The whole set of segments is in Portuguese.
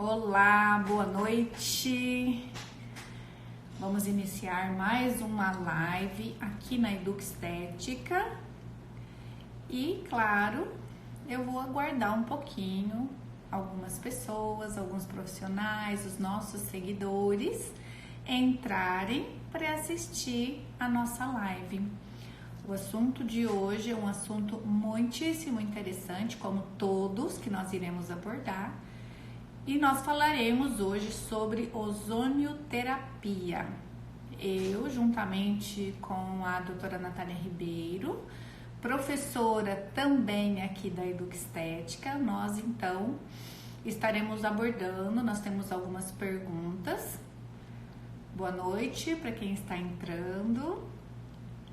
Olá, boa noite. Vamos iniciar mais uma live aqui na Educestética. E, claro, eu vou aguardar um pouquinho algumas pessoas, alguns profissionais, os nossos seguidores entrarem para assistir a nossa live. O assunto de hoje é um assunto muitíssimo interessante, como todos que nós iremos abordar. E nós falaremos hoje sobre ozonioterapia. Eu, juntamente com a doutora Natália Ribeiro, professora também aqui da Educestética, nós então estaremos abordando, nós temos algumas perguntas. Boa noite para quem está entrando,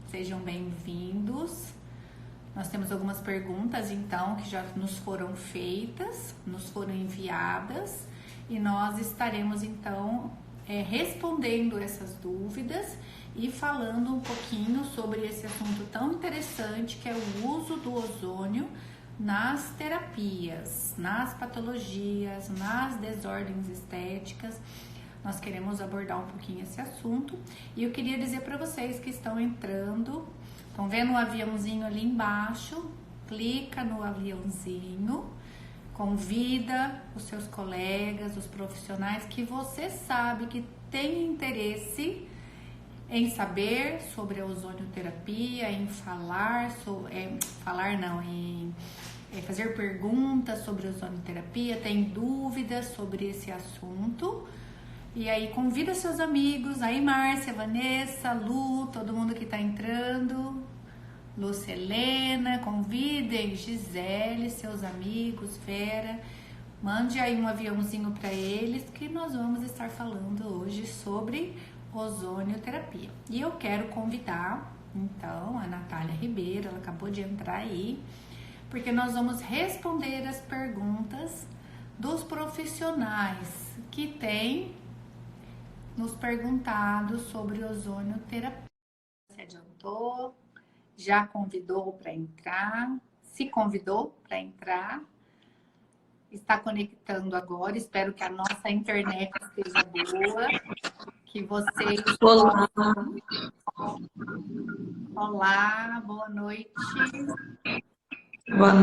sejam bem-vindos. Nós temos algumas perguntas, então, que já nos foram feitas, nos foram enviadas, e nós estaremos, então, respondendo essas dúvidas e falando um pouquinho sobre esse assunto tão interessante que é o uso do ozônio nas terapias, nas patologias, nas desordens estéticas. Nós queremos abordar um pouquinho esse assunto e eu queria dizer para vocês que estão entrando. Estão vendo o aviãozinho ali embaixo? Clica no aviãozinho, convida os seus colegas, os profissionais que você sabe que tem interesse em saber sobre a ozonioterapia, em fazer perguntas sobre a ozonioterapia, tem dúvidas sobre esse assunto. E aí convida seus amigos, aí Márcia, Vanessa, Lu, todo mundo que tá entrando, Lúcia Helena, convidem Gisele, seus amigos, Vera, mande aí um aviãozinho para eles que nós vamos estar falando hoje sobre ozonioterapia. E eu quero convidar, então, a Natália Ribeiro, ela acabou de entrar aí, porque nós vamos responder as perguntas dos profissionais que têm nos perguntado sobre ozonioterapia. Se adiantou, já convidou para entrar, se convidou para entrar, está conectando agora. Espero que a nossa internet esteja boa, que vocês Olá. Olá, boa noite. Boa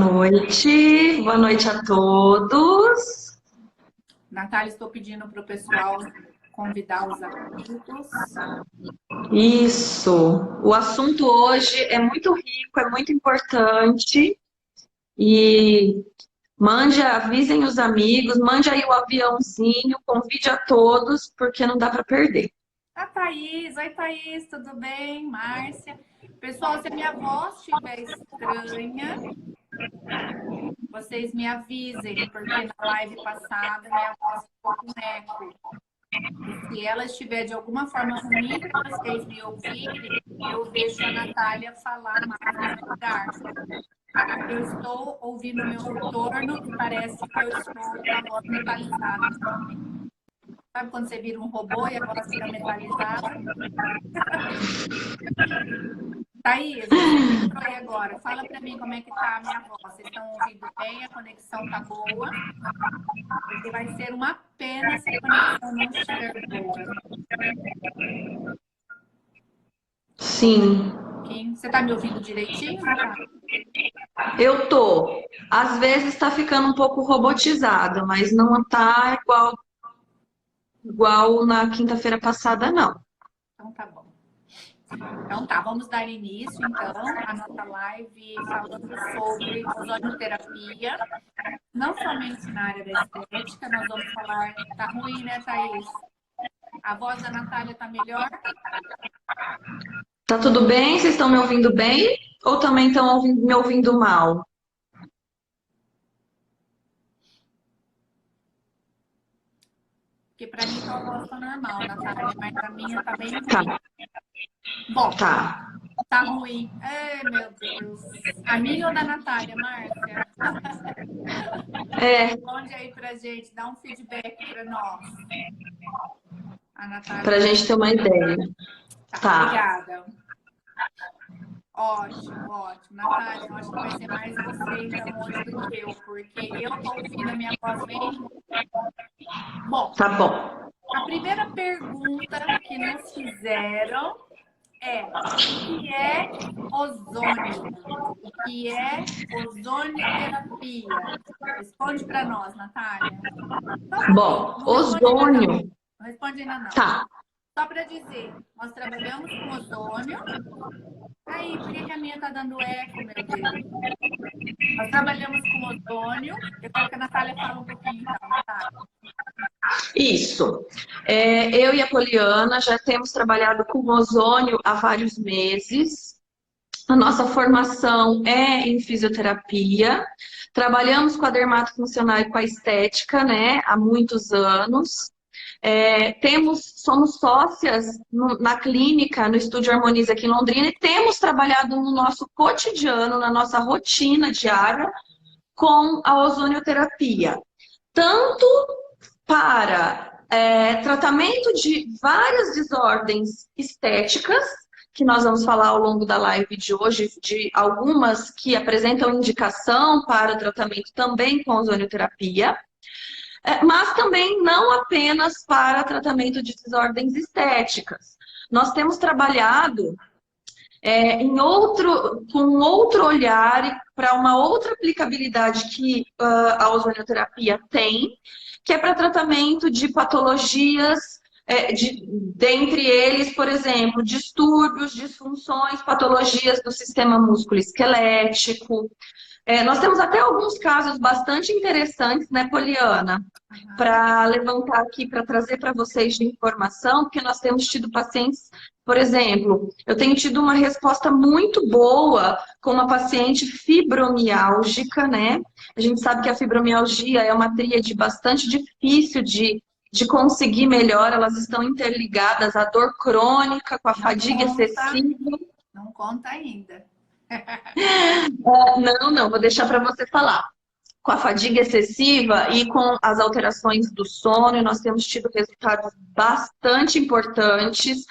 noite a todos. Natália, estou pedindo para o pessoal convidar os amigos. Isso. O assunto hoje é muito rico, é muito importante. E avisem os amigos, mande aí o aviãozinho, convide a todos, porque não dá para perder. A Thaís, oi Thaís, tudo bem? Márcia. Pessoal, se a minha voz estiver estranha, vocês me avisem, porque na live passada minha voz ficou com eco. E se ela estiver de alguma forma ruim para vocês me ouvirem, eu deixo a Natália falar mais no meu lugar. Eu estou ouvindo o meu retorno e parece que eu estou com a voz metalizada. Sabe quando você vira um robô e a voz fica metalizada? Thaís, você entrou aí agora. Fala para mim como é que tá a minha voz. Vocês estão ouvindo bem? A conexão tá boa? Porque vai ser uma pena se a conexão não estiver boa. Sim. Você tá me ouvindo direitinho, Natália? Eu tô. Às vezes está ficando um pouco robotizado, mas não tá igual na quinta-feira passada, não. Então tá bom. Então tá, vamos dar início então à nossa live falando sobre ozonioterapia, não somente na área da estética, nós vamos falar, tá ruim, né, Thaís? A voz da Natália tá melhor? Tá tudo bem? Vocês estão me ouvindo bem? Ou também estão me ouvindo mal? Porque pra mim tua voz tá normal, Natália, mas a minha tá bem ruim. Tá. Bom, Tá. tá ruim. Ai, meu Deus. A minha ou da Natália, Márcia? Responde aí pra gente, dá um feedback pra nós. A Natália. Pra gente ter uma ideia. Tá. Obrigada. Ótimo, ótimo. Natália, eu acho que vai ser mais você então hoje do que eu, porque eu tô ouvindo a minha voz bem Bom, Tá bom. a primeira pergunta que nos fizeram é: o que é ozônio? O que é ozonioterapia? Responde para nós, Natália. Só um pouquinho, Bom, não responde ainda não. ozônio. Não responde ainda não. Tá. Só para dizer, nós trabalhamos com ozônio. Aí, por que a minha tá dando eco, meu Deus? Nós trabalhamos com ozônio. Eu quero que a Natália fale um pouquinho, então, Natália. Isso. Eu e a Poliana já temos trabalhado com ozônio há vários meses. A nossa formação é em fisioterapia. Trabalhamos com a dermatofuncional e com a estética, né, há muitos anos. Somos sócias na clínica, no Estúdio Harmoniza aqui em Londrina, e temos trabalhado no nosso cotidiano, na nossa rotina diária, com a ozonioterapia. Tanto para tratamento de várias desordens estéticas, que nós vamos falar ao longo da live de hoje, de algumas que apresentam indicação para o tratamento também com ozonioterapia, mas também não apenas para tratamento de desordens estéticas. Nós temos trabalhado com outro olhar para uma outra aplicabilidade que a ozonioterapia tem, que é para tratamento de patologias, dentre eles, por exemplo, distúrbios, disfunções, patologias do sistema músculo-esquelético. Nós temos até alguns casos bastante interessantes, né, Poliana? Para levantar aqui, para trazer para vocês de informação, porque nós temos tido pacientes, por exemplo, eu tenho tido uma resposta muito boa com uma paciente fibromiálgica, né? A gente sabe que a fibromialgia é uma tríade bastante difícil de conseguir melhor, elas estão interligadas à dor crônica, com a fadiga excessiva. Não conta ainda. Não, vou deixar para você falar. Com a fadiga excessiva e com as alterações do sono, nós temos tido resultados bastante importantes.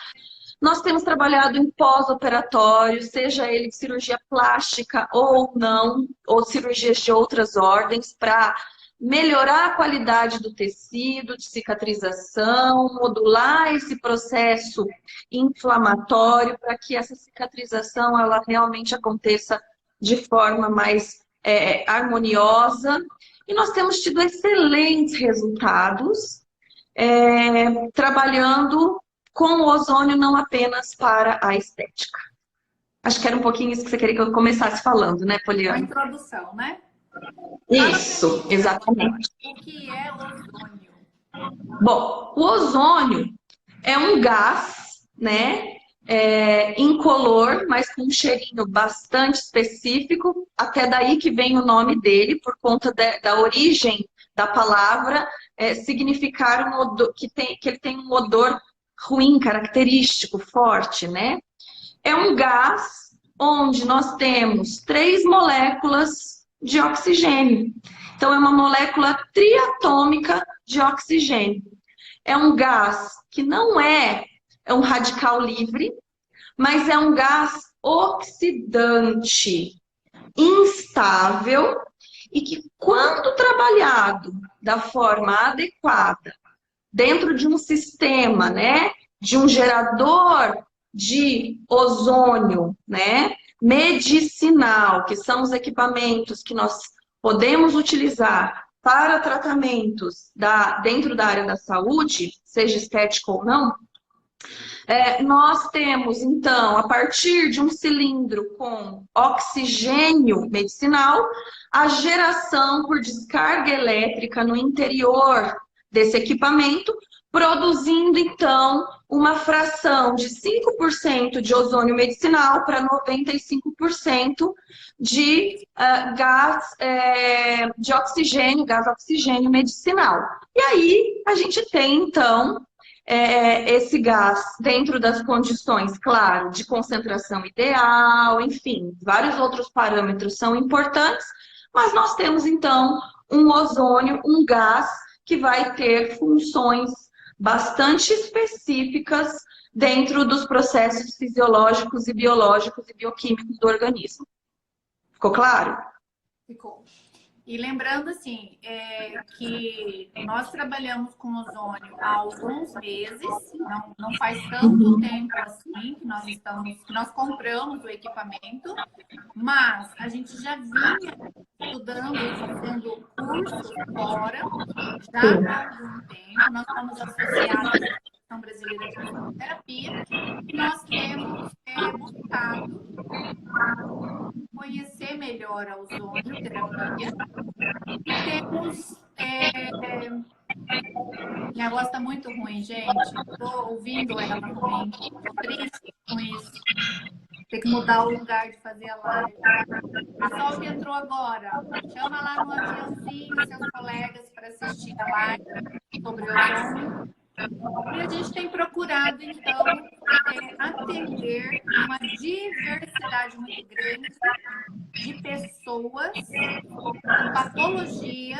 Nós temos trabalhado em pós-operatório, seja ele de cirurgia plástica ou não, ou cirurgias de outras ordens, para melhorar a qualidade do tecido, de cicatrização, modular esse processo inflamatório para que essa cicatrização ela realmente aconteça de forma mais harmoniosa. E nós temos tido excelentes resultados trabalhando com o ozônio não apenas para a estética. Acho que era um pouquinho isso que você queria que eu começasse falando, né, Poliana? Uma introdução, né? Isso, exatamente. O que é ozônio? Bom, o ozônio é um gás, né, incolor, mas com um cheirinho bastante específico, até daí que vem o nome dele, por conta da origem da palavra, significar que ele tem um odor ruim, característico, forte, né? É um gás onde nós temos 3 moléculas de oxigênio. Então, é uma molécula triatômica de oxigênio. É um gás que não é um radical livre, mas é um gás oxidante, instável, e que, quando trabalhado da forma adequada, dentro de um sistema, né, de um gerador de ozônio, né, medicinal, que são os equipamentos que nós podemos utilizar para tratamentos dentro da área da saúde, seja estético ou não, nós temos, então, a partir de um cilindro com oxigênio medicinal, a geração por descarga elétrica no interior desse equipamento, produzindo, então, uma fração de 5% de ozônio medicinal para 95% de gás de oxigênio, gás oxigênio medicinal. E aí, a gente tem, então, esse gás dentro das condições, claro, de concentração ideal, enfim, vários outros parâmetros são importantes, mas nós temos, então, um ozônio, um gás que vai ter funções bastante específicas dentro dos processos fisiológicos e biológicos e bioquímicos do organismo. Ficou claro? Ficou. E lembrando, assim, que nós trabalhamos com ozônio há alguns meses, não faz tanto Uhum. tempo assim que nós compramos o equipamento, mas a gente já vinha estudando e fazendo cursos fora já Sim. há algum tempo. Nós somos associados à Associação Brasileira de Fisioterapia e nós temos buscado conhecer melhor a ozonioterapia e temos. Minha voz está muito ruim, gente. Estou ouvindo ela ruim. Estou triste com isso. Tem que mudar o lugar de fazer a live. Pessoal que entrou agora, chama lá no aviãozinho seus colegas para assistir a live sobre ozônio. E a gente tem procurado, então, atender uma diversidade muito grande de pessoas com patologias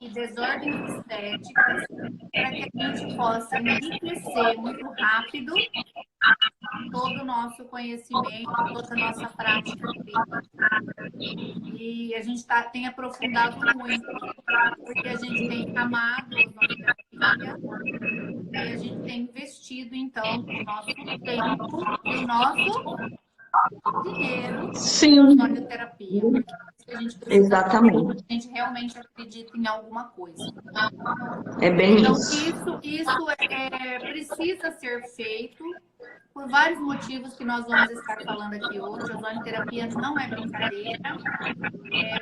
e desordens estéticas para que a gente possa enriquecer muito rápido todo o nosso conhecimento, toda a nossa prática clínica. E a gente tem aprofundado muito, porque a gente tem amado a ozonioterapia e a gente tem investido, então, o nosso tempo e o nosso dinheiro em Sim, ozonioterapia, porque a gente precisa fazer, exatamente. a gente realmente acredita em alguma coisa. É bem Então, isso. isso precisa ser feito por vários motivos que nós vamos estar falando aqui hoje. A ozonioterapia não é brincadeira,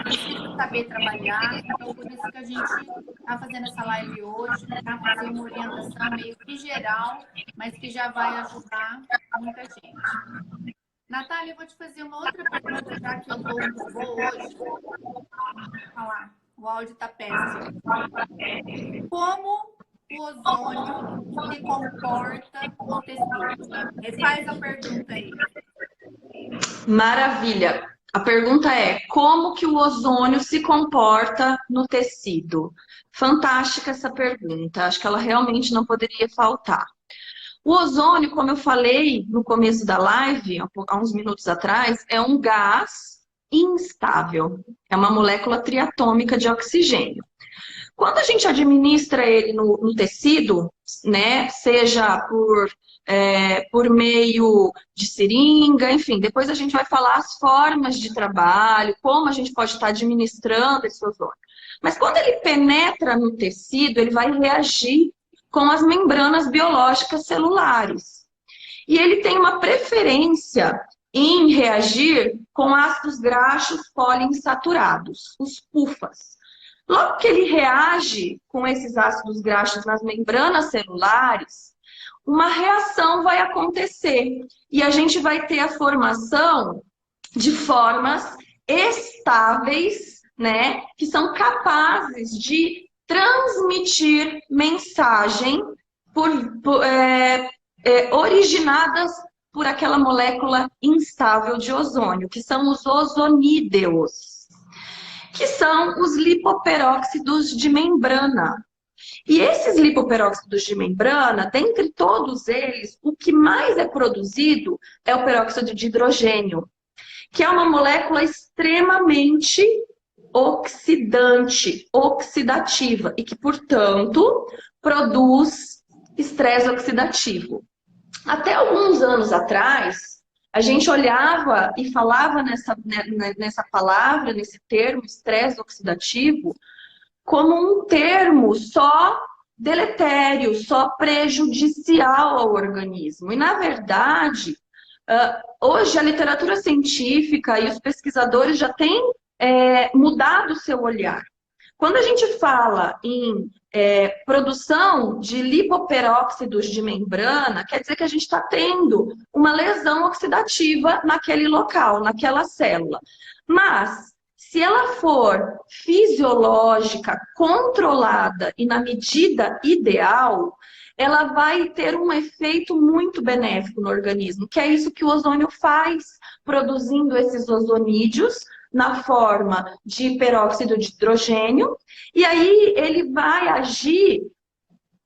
precisa saber trabalhar. Então, por isso que a gente está fazendo essa live hoje, para fazer uma orientação meio que geral, mas que já vai ajudar muita gente. Natália, eu vou te fazer uma outra pergunta, já que eu estou um robô hoje. Olha lá, o áudio está péssimo. Como o ozônio se comporta no tecido? Refaz a pergunta aí. Maravilha. A pergunta é: como que o ozônio se comporta no tecido? Fantástica essa pergunta. Acho que ela realmente não poderia faltar. O ozônio, como eu falei no começo da live, há uns minutos atrás, é um gás instável. É uma molécula triatômica de oxigênio. Quando a gente administra ele no tecido, né, seja por meio de seringa, enfim, depois a gente vai falar as formas de trabalho, como a gente pode estar administrando esse ozônio. Mas quando ele penetra no tecido, ele vai reagir com as membranas biológicas celulares. E ele tem uma preferência em reagir com ácidos graxos poliinsaturados, os PUFAs. Logo que ele reage com esses ácidos graxos nas membranas celulares, uma reação vai acontecer e a gente vai ter a formação de formas estáveis, né, que são capazes de transmitir mensagem originadas por aquela molécula instável de ozônio, que são os ozonídeos, que são os lipoperóxidos de membrana. E esses lipoperóxidos de membrana, dentre todos eles, o que mais é produzido é o peróxido de hidrogênio, que é uma molécula extremamente oxidante, oxidativa, e que, portanto, produz estresse oxidativo. Até alguns anos atrás, a gente olhava e falava nessa palavra, nesse termo, estresse oxidativo, como um termo só deletério, só prejudicial ao organismo. E, na verdade, hoje a literatura científica e os pesquisadores já têm mudado o seu olhar. Quando a gente fala em produção de lipoperóxidos de membrana, quer dizer que a gente está tendo uma lesão oxidativa naquele local, naquela célula. Mas, se ela for fisiológica, controlada e na medida ideal, ela vai ter um efeito muito benéfico no organismo, que é isso que o ozônio faz, produzindo esses ozonídeos na forma de peróxido de hidrogênio, e aí ele vai agir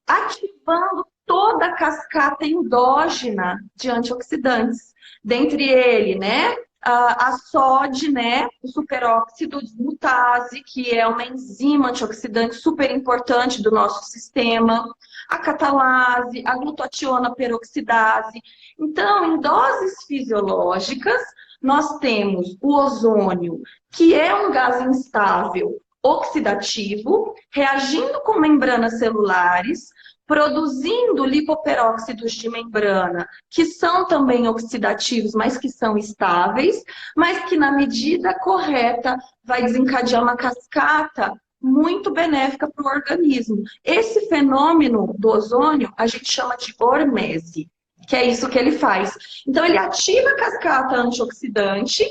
ativando toda a cascata endógena de antioxidantes. Dentre ele, né, a SOD, né, o superóxido dismutase, que é uma enzima antioxidante super importante do nosso sistema, a catalase, a glutationa peroxidase. Então, em doses fisiológicas, nós temos o ozônio, que é um gás instável oxidativo, reagindo com membranas celulares, produzindo lipoperóxidos de membrana, que são também oxidativos, mas que são estáveis, mas que na medida correta vai desencadear uma cascata muito benéfica para o organismo. Esse fenômeno do ozônio a gente chama de hormese, que é isso que ele faz. Então ele ativa a cascata antioxidante,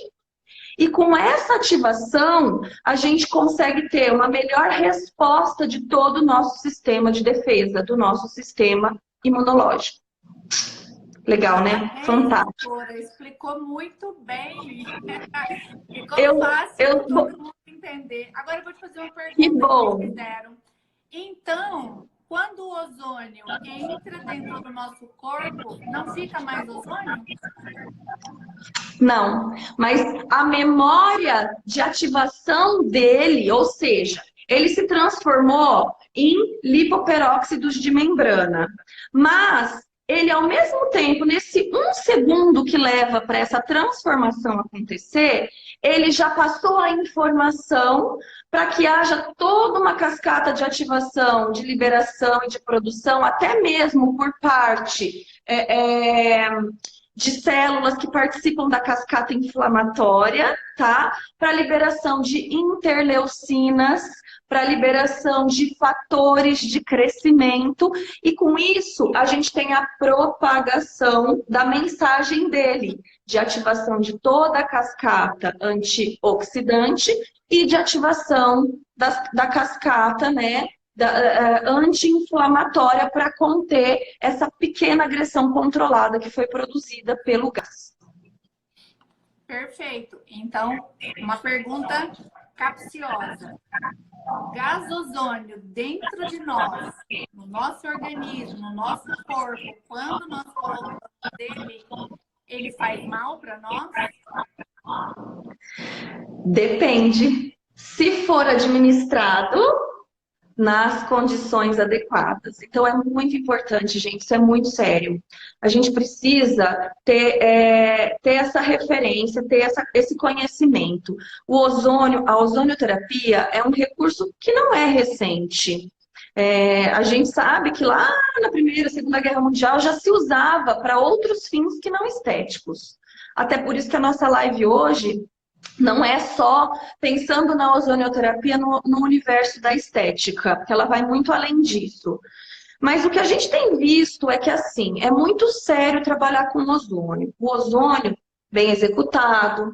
e com essa ativação, a gente consegue ter uma melhor resposta de todo o nosso sistema de defesa, do nosso sistema imunológico. Legal, né? Fantástico. Doutora, explicou muito bem. Ficou fácil todo mundo entender. Agora eu vou te fazer uma pergunta que bom. Que fizeram. Então, quando o ozônio entra dentro do nosso corpo, não fica mais ozônio? Não, mas a memória de ativação dele, ou seja, ele se transformou em lipoperóxidos de membrana. Mas ele, ao mesmo tempo, nesse 1 segundo que leva para essa transformação acontecer, ele já passou a informação para que haja toda uma cascata de ativação, de liberação e de produção, até mesmo por parte de células que participam da cascata inflamatória, tá? Para liberação de interleucinas, para liberação de fatores de crescimento, e com isso a gente tem a propagação da mensagem dele, de ativação de toda a cascata antioxidante e de ativação da cascata, né, anti-inflamatória, para conter essa pequena agressão controlada que foi produzida pelo gás. Perfeito. Então, uma pergunta capciosa. Gás ozônio dentro de nós, no nosso organismo, no nosso corpo, quando nós colocamos dele, ele faz mal para nós? Depende. Se for administrado nas condições adequadas. Então, é muito importante, gente, isso é muito sério. A gente precisa ter essa referência, ter esse conhecimento. O ozônio, a ozonioterapia é um recurso que não é recente. A gente sabe que lá na Primeira e Segunda Guerra Mundial já se usava para outros fins que não estéticos. Até por isso que a nossa live hoje não é só pensando na ozonioterapia no universo da estética, porque ela vai muito além disso. Mas o que a gente tem visto é que, assim, é muito sério trabalhar com ozônio. O ozônio, bem executado,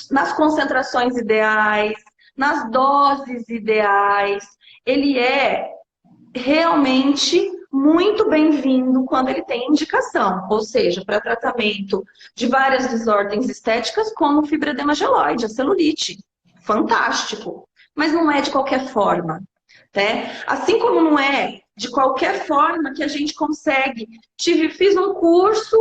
nas concentrações ideais, nas doses ideais, ele é realmente muito bem-vindo quando ele tem indicação, ou seja, para tratamento de várias desordens estéticas, como fibroedema geloide, a celulite. Fantástico. Mas não é de qualquer forma, né? Assim como não é de qualquer forma que a gente consegue. Fiz um curso,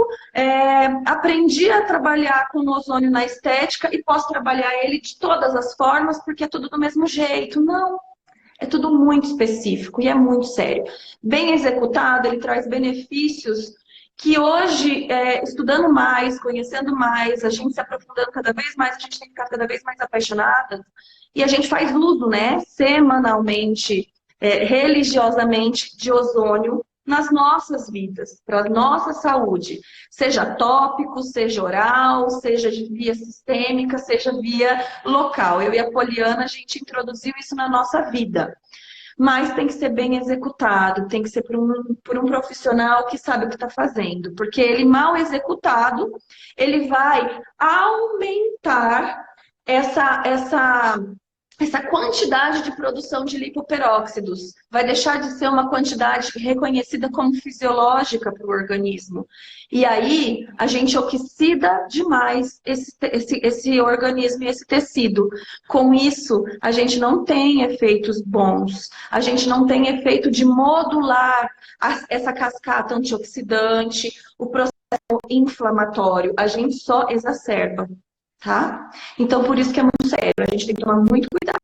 aprendi a trabalhar com ozônio na estética e posso trabalhar ele de todas as formas porque é tudo do mesmo jeito. Não. É tudo muito específico e é muito sério. Bem executado, ele traz benefícios que hoje, estudando mais, conhecendo mais, a gente se aprofundando cada vez mais, a gente tem que ficar cada vez mais apaixonada. E a gente faz uso, né, semanalmente, religiosamente, de ozônio nas nossas vidas, para a nossa saúde. Seja tópico, seja oral, seja de via sistêmica, seja via local. Eu e a Poliana, a gente introduziu isso na nossa vida. Mas tem que ser bem executado, tem que ser por um profissional que sabe o que está fazendo. Porque ele, mal executado, ele vai aumentar essa quantidade de produção de lipoperóxidos. Vai deixar de ser uma quantidade reconhecida como fisiológica para o organismo. E aí, a gente oxida demais esse organismo e esse tecido. Com isso, a gente não tem efeitos bons. A gente não tem efeito de modular essa cascata antioxidante, o processo inflamatório, a gente só exacerba, tá? Então, por isso que é muito sério, a gente tem que tomar muito cuidado.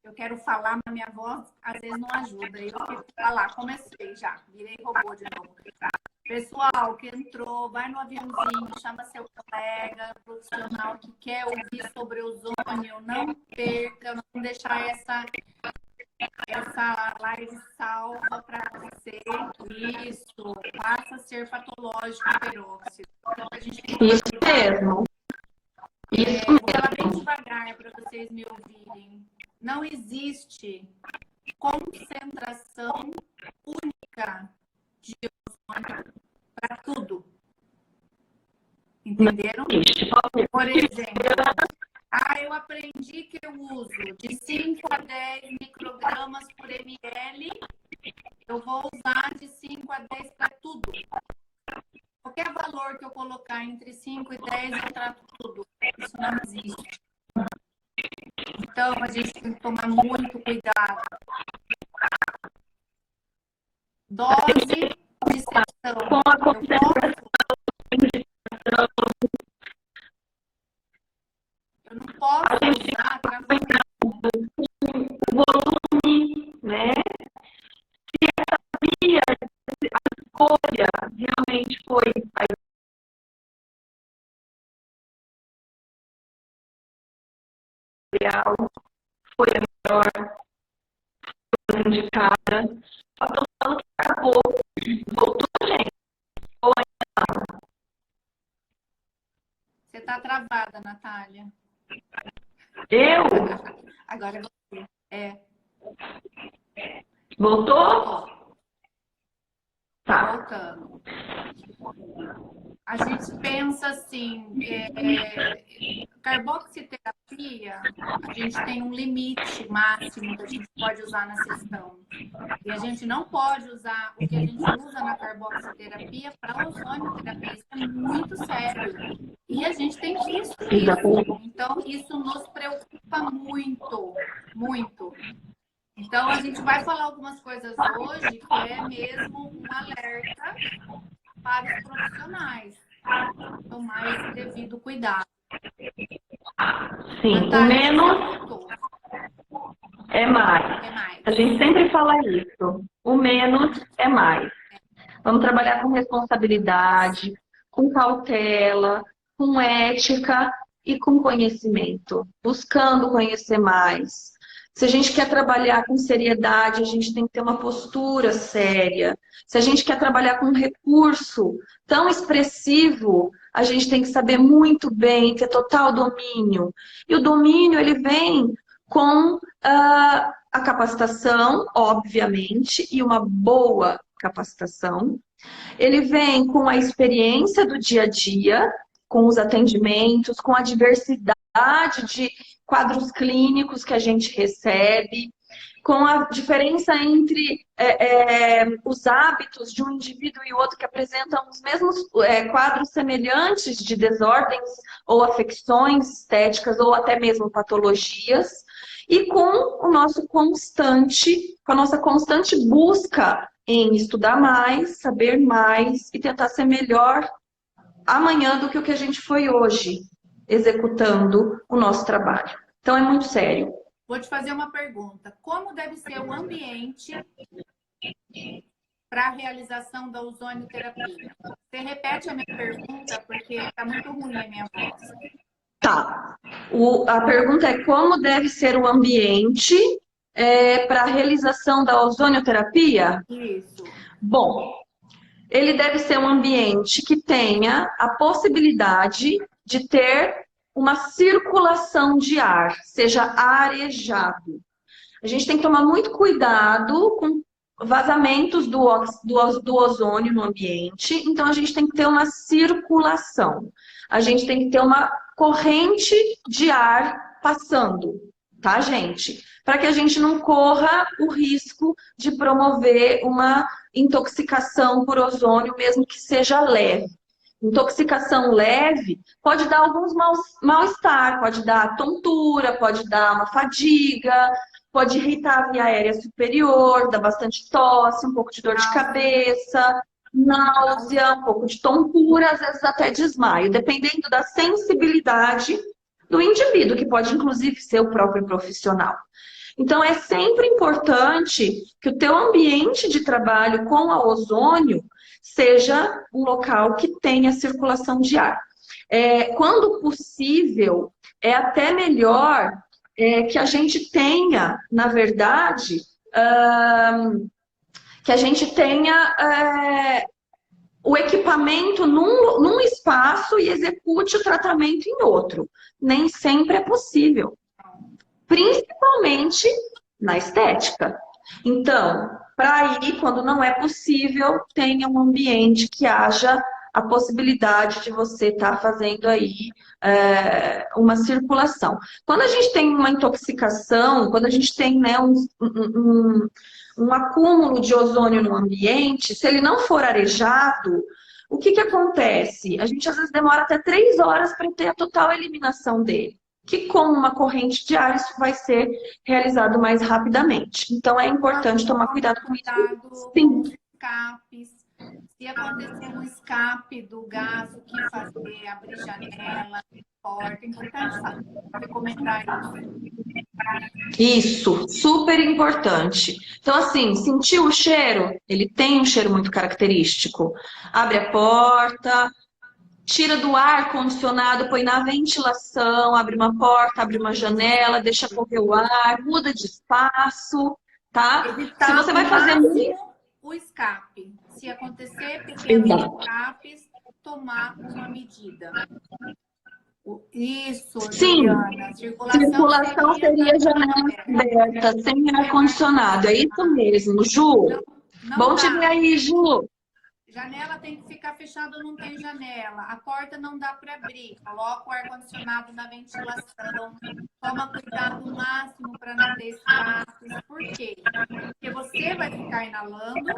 Eu quero falar, mas minha voz às vezes não ajuda. Eu fico lá, comecei já, virei robô de novo. Pessoal que entrou, vai no aviãozinho, chama seu colega profissional que quer ouvir sobre ozônio, não perca, não deixar essa live salva para você. Isso, passa a ser patológico o peróxido. Então, a gente tem que Isso mesmo. vou falar bem devagar para vocês me ouvirem. Não existe concentração única de ozônio para tudo. Entenderam? Por exemplo, eu aprendi que eu uso de 5 a 10 microgramas por ml, eu vou usar de 5 a 10 para tudo. Qualquer valor que eu colocar entre 5 e 10, eu trato tudo. Isso não existe. Então, a gente tem que tomar muito cuidado. Dose de sessão. Eu não posso usar o volume, né? Se essa via, a escolha realmente foi a foi a melhor, foi indicada, só que eu falo que acabou, voltou a gente. Ou ainda não. Você tá travada, Natália. Eu? Agora é você. Voltou? Tá. Voltando. A gente pensa assim, carboxiterapia, a gente tem um limite máximo que a gente pode usar na sessão. E a gente não pode usar o que a gente usa na carboxiterapia para ozonioterapia. Isso é muito sério. E a gente tem visto isso. Então, isso nos preocupa muito, muito. Então, a gente vai falar algumas coisas hoje que é mesmo um alerta para os profissionais. Tomar esse devido cuidado. Sim, o menos é mais. A gente sempre fala isso. O menos é mais. Vamos trabalhar com responsabilidade, com cautela, com ética e com conhecimento. Buscando conhecer mais. Se a gente quer trabalhar com seriedade, a gente tem que ter uma postura séria. Se a gente quer trabalhar com um recurso tão expressivo, a gente tem que saber muito bem, ter total domínio. E o domínio, ele vem com a capacitação, obviamente, e uma boa capacitação. Ele vem com a experiência do dia a dia, com os atendimentos, com a diversidade de quadros clínicos que a gente recebe, com a diferença entre os hábitos de um indivíduo e outro que apresentam os mesmos quadros semelhantes de desordens ou afecções estéticas ou até mesmo patologias, e com a nossa constante busca em estudar mais, saber mais e tentar ser melhor amanhã do que o que a gente foi hoje, executando o nosso trabalho. Então, é muito sério. Vou te fazer uma pergunta. Como deve ser o ambiente para a realização da ozonioterapia? Você repete a minha pergunta, porque está muito ruim a minha voz. Tá. A pergunta é como deve ser o ambiente para a realização da ozonioterapia? Isso. Bom, ele deve ser um ambiente que tenha a possibilidade de ter uma circulação de ar, seja arejado. A gente tem que tomar muito cuidado com vazamentos do ozônio no ambiente, então a gente tem que ter uma circulação. A gente tem que ter uma corrente de ar passando, tá, gente? Para que a gente não corra o risco de promover uma intoxicação por ozônio, mesmo que seja leve. Intoxicação leve pode dar alguns mal-estar, pode dar tontura, pode dar uma fadiga, pode irritar a via aérea superior, dar bastante tosse, um pouco de dor de cabeça, náusea, um pouco de tontura, às vezes até desmaio, dependendo da sensibilidade do indivíduo, que pode inclusive ser o próprio profissional. Então, é sempre importante que o teu ambiente de trabalho com a ozônio seja um local que tenha circulação de ar. Quando possível, é até melhor que a gente tenha, na verdade, que a gente tenha o equipamento num espaço e execute o tratamento em outro. Nem sempre é possível, principalmente na estética. Então, para ir, quando não é possível, tenha um ambiente que haja a possibilidade de você estar fazendo aí uma circulação. Quando a gente tem uma intoxicação, quando a gente tem, né, um acúmulo de ozônio no ambiente, se ele não for arejado, o que acontece? A gente às vezes demora até 3 horas para ter a total eliminação dele, que com uma corrente de ar isso vai ser realizado mais rapidamente. Então é importante tomar cuidado com isso. Sim. Com escapes. Se acontecer um escape do gás, o que fazer? Abrir janela, porta. É importante recomendar isso. Isso, super importante. Então, assim, sentiu o cheiro? Ele tem um cheiro muito característico. Abre a porta, tira do ar condicionado, põe na ventilação, abre uma porta, abre uma janela, deixa correr o ar, muda de espaço, tá? Evitar se você vai fazer o escape. Se acontecer pequenos escapes, tomar uma medida. Isso, sim. Juliana. Circulação seria janela aberta, sem ar-condicionado. É isso mesmo, Ju. Não bom te ver aí, Ju. Janela tem que ficar fechada, não tem janela. A porta não dá para abrir. Coloca o ar-condicionado na ventilação. Toma cuidado máximo para não ter escapes. Por quê? Porque você vai ficar inalando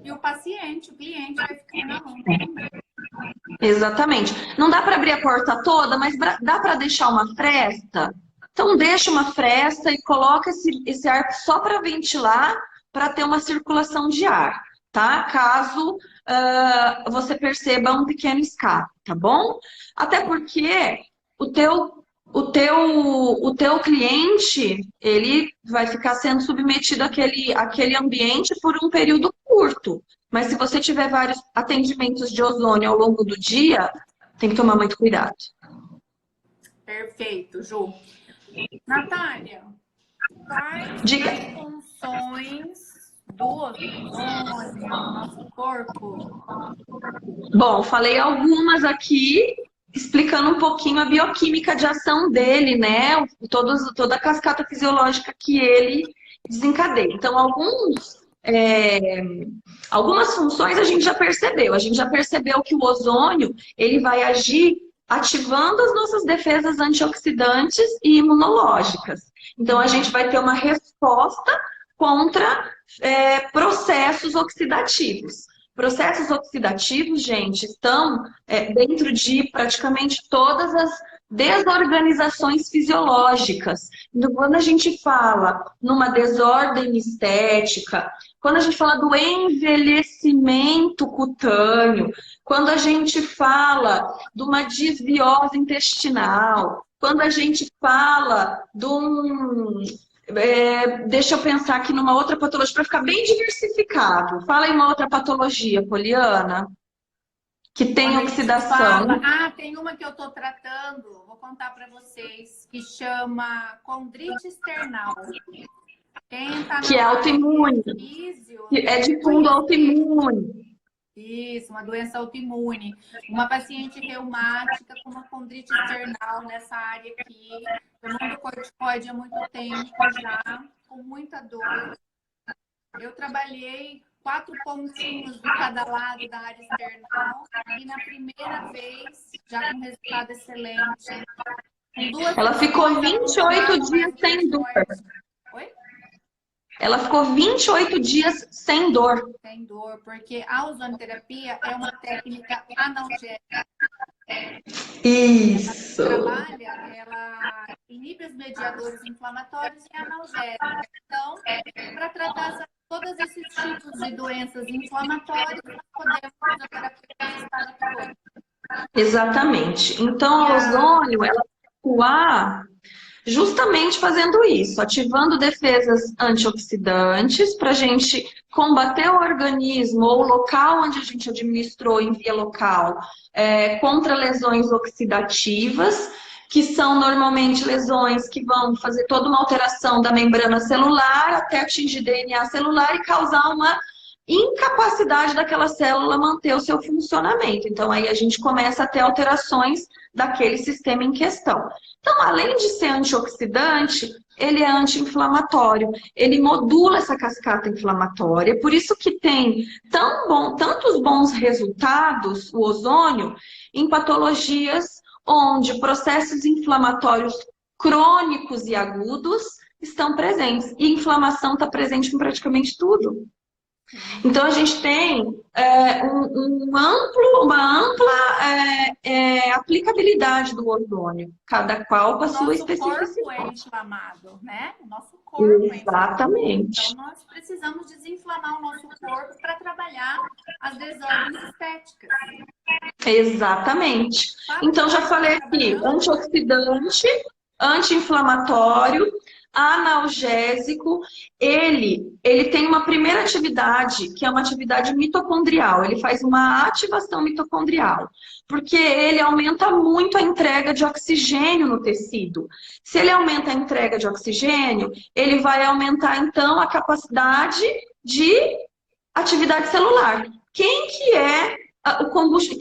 e o paciente, o cliente, vai ficar inalando também. Exatamente. Não dá para abrir a porta toda, mas dá para deixar uma fresta? Então deixa uma fresta e coloca esse ar só para ventilar, para ter uma circulação de ar, tá? Caso você perceba um pequeno escape, tá bom? Até porque o teu cliente, ele vai ficar sendo submetido àquele ambiente por um período curto. Mas se você tiver vários atendimentos de ozônio ao longo do dia, tem que tomar muito cuidado. Perfeito, Ju. Natália, quais as funções do ozônio no nosso corpo? Bom, falei algumas aqui, explicando um pouquinho a bioquímica de ação dele, né? Toda a cascata fisiológica que ele desencadeia. Então, algumas funções a gente já percebeu. A gente já percebeu que o ozônio ele vai agir ativando as nossas defesas antioxidantes e imunológicas. Então, a gente vai ter uma resposta contra processos oxidativos. Processos oxidativos, gente, estão dentro de praticamente todas as desorganizações fisiológicas. Então, quando a gente fala numa desordem estética, quando a gente fala do envelhecimento cutâneo, quando a gente fala de uma disbiose intestinal, quando a gente fala de deixa eu pensar aqui numa outra patologia, para ficar bem diversificado. Fala aí uma outra patologia, Poliana, que tem oxidação. Tem uma que eu estou tratando, vou contar para vocês, que chama condrite external. Que é autoimune. Que é de fundo autoimune. Isso, uma doença autoimune. Uma paciente reumática com uma condrite external nessa área aqui, tomando corticoide há muito tempo já, com muita dor. Eu trabalhei 4 pontinhos de cada lado da área external e na primeira vez, já com resultado excelente. Ela ficou 28 dias sem dor. Oi? Ela ficou 28 dias sem dor. Sem dor, porque a ozonoterapia é uma técnica analgésica. Isso. Ela inibe os mediadores inflamatórios e analgésica. Então, para tratar todas todos esses tipos de doenças inflamatórias, nós podemos fisioterapia ajustada todo. Exatamente. Então, a ozônio, ela vai atuar justamente fazendo isso, ativando defesas antioxidantes para a gente combater o organismo ou o local onde a gente administrou em via local contra lesões oxidativas, que são normalmente lesões que vão fazer toda uma alteração da membrana celular até atingir DNA celular e causar uma incapacidade daquela célula manter o seu funcionamento. Então, aí a gente começa a ter alterações daquele sistema em questão. Então, além de ser antioxidante, ele é anti-inflamatório, ele modula essa cascata inflamatória, por isso que tem tantos bons resultados, o ozônio, em patologias onde processos inflamatórios crônicos e agudos estão presentes. E inflamação está presente em praticamente tudo. Então, a gente tem uma ampla aplicabilidade do ozônio, cada qual com a sua especificidade. O nosso corpo é inflamado, né? O nosso corpo Exatamente. É inflamado. Então, nós precisamos desinflamar o nosso corpo para trabalhar as desordens estéticas. Exatamente. Então, já falei aqui, antioxidante, anti-inflamatório, analgésico, ele tem uma primeira atividade, que é uma atividade mitocondrial. Ele faz uma ativação mitocondrial, porque ele aumenta muito a entrega de oxigênio no tecido. Se ele aumenta a entrega de oxigênio, ele vai aumentar, então, a capacidade de atividade celular. Quem que é o combustível?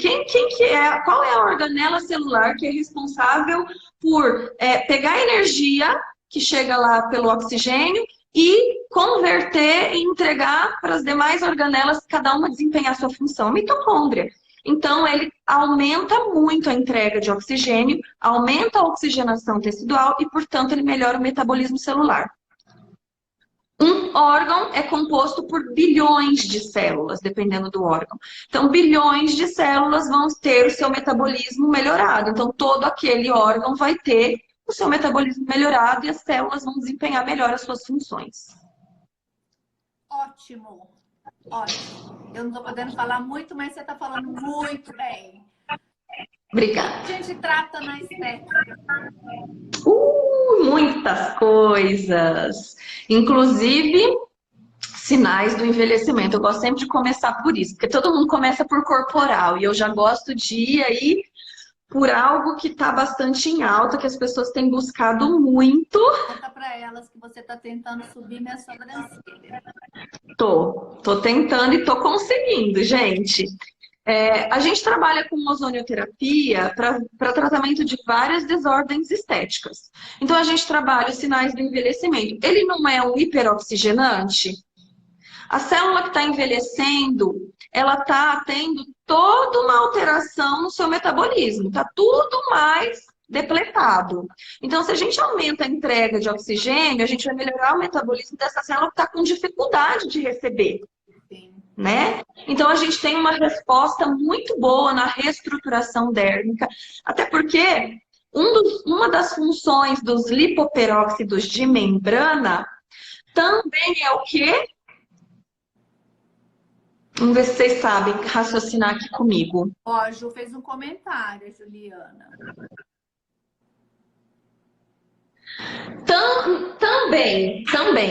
Qual é a organela celular que é responsável por pegar a energia que chega lá pelo oxigênio e converter e entregar para as demais organelas, cada uma desempenhar sua função? A mitocôndria. Então, ele aumenta muito a entrega de oxigênio, aumenta a oxigenação tecidual e, portanto, ele melhora o metabolismo celular. Um órgão é composto por bilhões de células, dependendo do órgão. Então, bilhões de células vão ter o seu metabolismo melhorado. Então, todo aquele órgão vai ter o seu metabolismo melhorado e as células vão desempenhar melhor as suas funções. Ótimo, ótimo. Eu não estou podendo falar muito, mas você está falando muito bem. Obrigada. O que a gente trata na estética? Muitas coisas. Inclusive, sinais do envelhecimento. Eu gosto sempre de começar por isso, porque todo mundo começa por corporal. E eu já gosto de ir aí por algo que está bastante em alta, que as pessoas têm buscado muito. Conta para elas que você está tentando subir minha sobrancelha. Tô tentando e tô conseguindo, gente. A gente trabalha com ozonioterapia para tratamento de várias desordens estéticas. Então, a gente trabalha os sinais do envelhecimento. Ele não é um hiperoxigenante? A célula que está envelhecendo, ela está tendo toda uma alteração no seu metabolismo. Está tudo mais depletado. Então, se a gente aumenta a entrega de oxigênio, a gente vai melhorar o metabolismo dessa célula que está com dificuldade de receber. Né? Então, a gente tem uma resposta muito boa na reestruturação dérmica, até porque uma das funções dos lipoperóxidos de membrana também é o quê? Vamos ver se vocês sabem raciocinar aqui comigo. Ó, a Ju fez um comentário, Juliana. Também.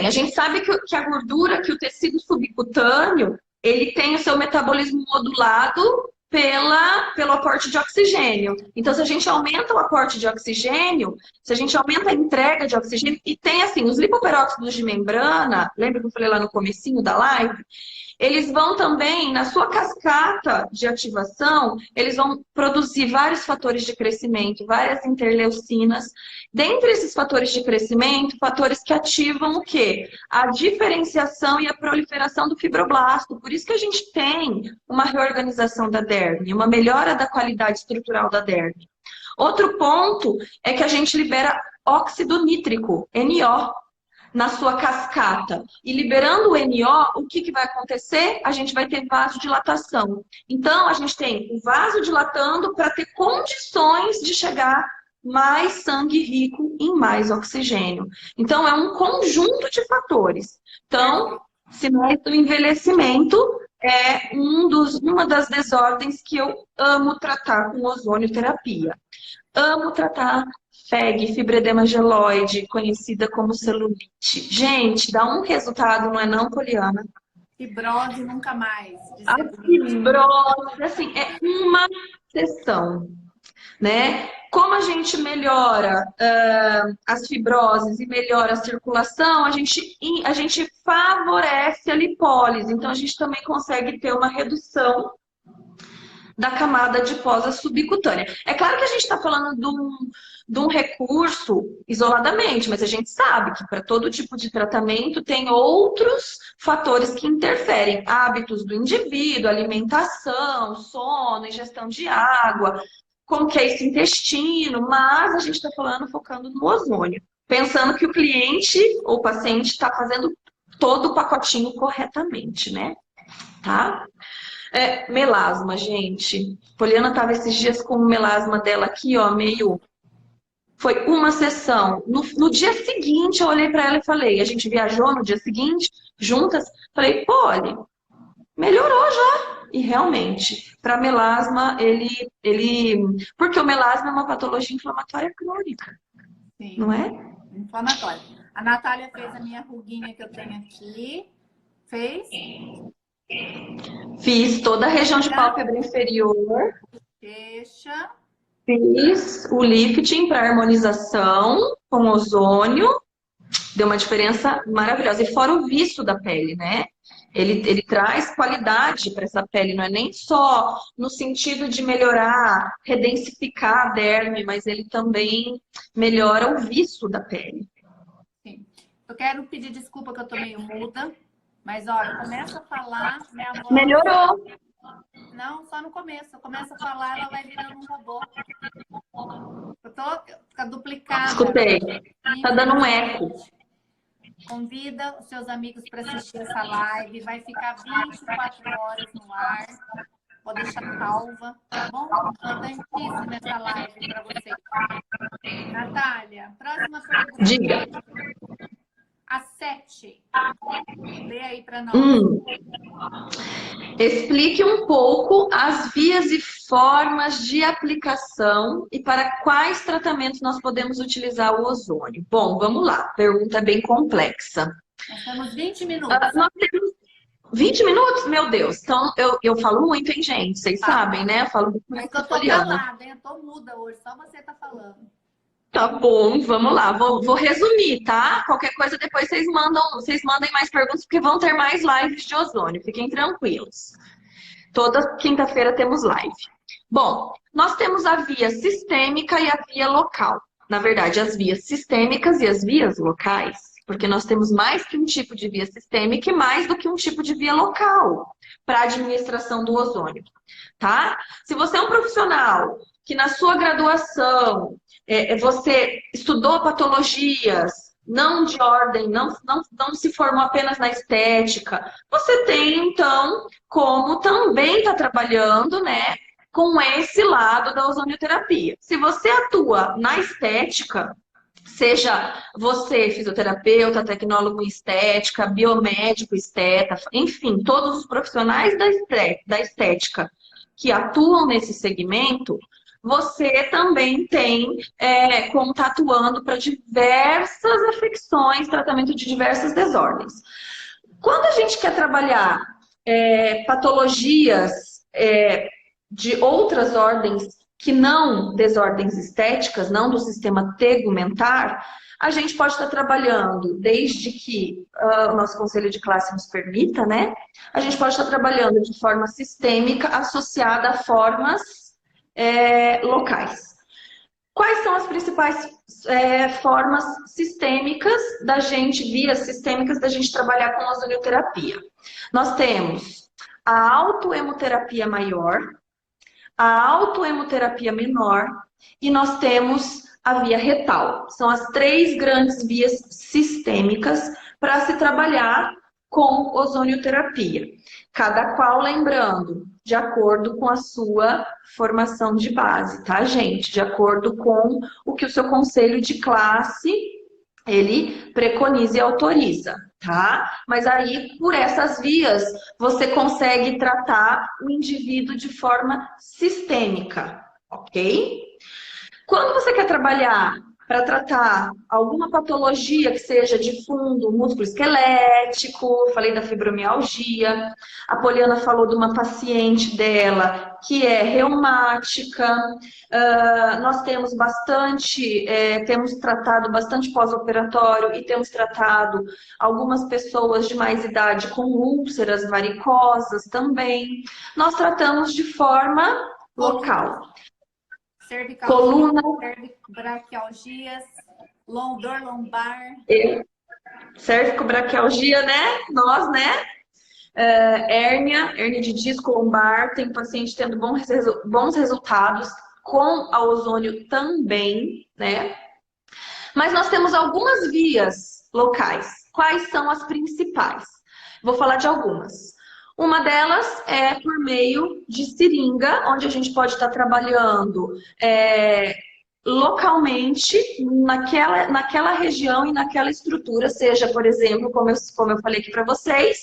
A gente sabe que a gordura, que o tecido subcutâneo, ele tem o seu metabolismo modulado pelo aporte de oxigênio. Então, se a gente aumenta o aporte de oxigênio, se a gente aumenta a entrega de oxigênio, e tem assim, os lipoperóxidos de membrana, lembra que eu falei lá no comecinho da live? Eles vão também, na sua cascata de ativação, eles vão produzir vários fatores de crescimento, várias interleucinas. Dentre esses fatores de crescimento, fatores que ativam o quê? A diferenciação e a proliferação do fibroblasto. Por isso que a gente tem uma reorganização da derme, uma melhora da qualidade estrutural da derme. Outro ponto é que a gente libera óxido nítrico, NO, na sua cascata. E liberando o NO, o que vai acontecer? A gente vai ter vasodilatação. Então, a gente tem o vaso dilatando para ter condições de chegar mais sangue rico em mais oxigênio. Então, é um conjunto de fatores. Então, Sinais do envelhecimento é uma das desordens que eu amo tratar com ozonioterapia. Amo tratar FEG, fibroedema geloide, conhecida como celulite. Gente, dá um resultado, não é não, Poliana? Fibrose nunca mais. De A celulite. fibrose, assim, é uma sessão, né? Como a gente melhora as fibroses e melhora a circulação, a gente favorece a lipólise. Então, a gente também consegue ter uma redução da camada adiposa subcutânea. É claro que a gente está falando de um recurso isoladamente, mas a gente sabe que para todo tipo de tratamento tem outros fatores que interferem. Hábitos do indivíduo, alimentação, sono, ingestão de água, como que é esse intestino, mas a gente está falando focando no ozônio, pensando que o cliente ou paciente está fazendo todo o pacotinho corretamente, né? Tá? Melasma, gente. Poliana estava esses dias com o melasma dela aqui, ó, meio. Foi uma sessão. No dia seguinte, eu olhei para ela e falei: a gente viajou no dia seguinte, juntas. Falei: Poli, melhorou já. E realmente, para melasma, porque o melasma é uma patologia inflamatória crônica, Sim. não é? Inflamatória. A Natália fez a minha ruguinha que eu tenho aqui. Fez? Fiz toda a região de pálpebra inferior. Fecha. Fiz o lifting para harmonização com ozônio. Deu uma diferença maravilhosa. E fora o viço da pele, né? Ele traz qualidade para essa pele, não é nem só no sentido de melhorar, redensificar a derme, mas ele também melhora o viço da pele. Sim. Eu quero pedir desculpa que eu tô meio muda, mas olha, começa a falar, minha voz... Melhorou. Não, só no começo. Eu começo a falar, ela vai virando um robô. Fica duplicada. Escutei. Tá dando um eco. Convida os seus amigos para assistir essa live. Vai ficar 24 horas no ar. Vou deixar salva, tá bom? Importantíssima essa live para vocês. Natália, próxima pergunta. Diga. A 7. Lê aí para nós. Explique um pouco as vias e formas de aplicação e para quais tratamentos nós podemos utilizar o ozônio. Bom, vamos lá. Pergunta bem complexa. Nós temos 20 minutos. Nós temos 20 minutos? Meu Deus. Então, eu falo muito, hein, gente? Vocês sabem, né? Eu falo muito. Mas que eu tô calada, hein? Eu tô muda hoje. Só você tá falando. Tá bom, vamos lá. Vou resumir, tá? Qualquer coisa depois vocês mandem mais perguntas, porque vão ter mais lives de ozônio. Fiquem tranquilos. Toda quinta-feira temos live. Bom, nós temos a via sistêmica e a via local. Na verdade, as vias sistêmicas e as vias locais, porque nós temos mais que um tipo de via sistêmica e mais do que um tipo de via local para a administração do ozônio, tá? Se você é um profissional que na sua graduação você estudou patologias, não de ordem, não se formou apenas na estética, você tem, então, como também está trabalhando, né, com esse lado da ozonioterapia. Se você atua na estética, seja você fisioterapeuta, tecnólogo em estética, biomédico, esteta, enfim, todos os profissionais da estética que atuam nesse segmento, você também tem como tá atuando para diversas afecções, tratamento de diversas desordens. Quando a gente quer trabalhar patologias de outras ordens que não desordens estéticas, não do sistema tegumentar, a gente pode estar trabalhando, desde que o nosso conselho de classe nos permita, né? A gente pode estar trabalhando de forma sistêmica associada a formas locais. Quais são as principais formas sistêmicas vias sistêmicas da gente trabalhar com ozonioterapia? Nós temos a autoemoterapia maior, a autoemoterapia menor e nós temos a via retal. São as 3 grandes vias sistêmicas para se trabalhar com ozonioterapia. Cada qual, lembrando, de acordo com a sua formação de base, tá, gente? De acordo com o que o seu conselho de classe, ele preconiza e autoriza, tá? Mas aí, por essas vias, você consegue tratar o indivíduo de forma sistêmica, ok? Quando você quer trabalhar para tratar alguma patologia que seja de fundo músculo-esquelético, falei da fibromialgia, a Poliana falou de uma paciente dela que é reumática, nós temos bastante, temos tratado bastante pós-operatório e temos tratado algumas pessoas de mais idade com úlceras varicosas também. Nós tratamos de forma local. Cervicalgia, braquialgias, dor lombar. Cervicobraquialgia, né? Nós, né? Hérnia de disco lombar, tem paciente tendo bons resultados com a ozônio também, né? Mas nós temos algumas vias locais. Quais são as principais? Vou falar de algumas. Uma delas é por meio de seringa, onde a gente pode estar trabalhando localmente naquela região e naquela estrutura, seja, por exemplo, como eu falei aqui para vocês,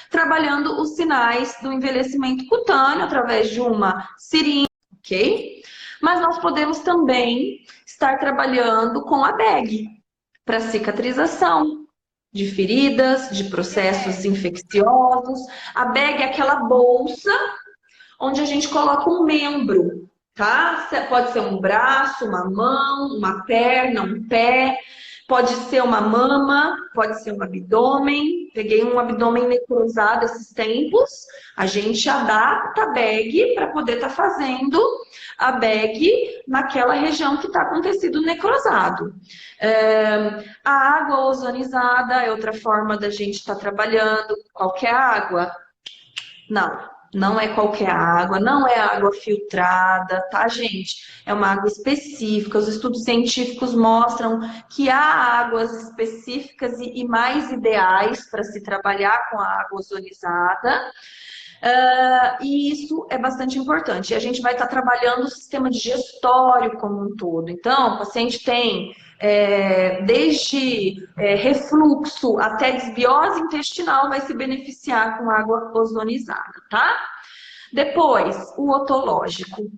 trabalhando os sinais do envelhecimento cutâneo através de uma seringa, ok? Mas nós podemos também estar trabalhando com a bag para cicatrização de feridas, de processos infecciosos. A bag é aquela bolsa onde a gente coloca um membro, tá? Pode ser um braço, uma mão, uma perna, um pé, pode ser uma mama, pode ser um abdômen. Peguei um abdômen necrosado esses tempos, a gente adapta a bag para poder estar fazendo a bag naquela região que está acontecendo necrosado. A água ozonizada é outra forma da gente estar trabalhando. Qualquer água? Não é qualquer água, não é água filtrada, tá, gente? É uma água específica. Os estudos científicos mostram que há águas específicas e mais ideais para se trabalhar com a água ozonizada. E isso é bastante importante. E a gente vai estar trabalhando o sistema digestório como um todo. Então, o paciente tem desde refluxo até desbiose intestinal, vai se beneficiar com água ozonizada, tá? Depois, o otológico,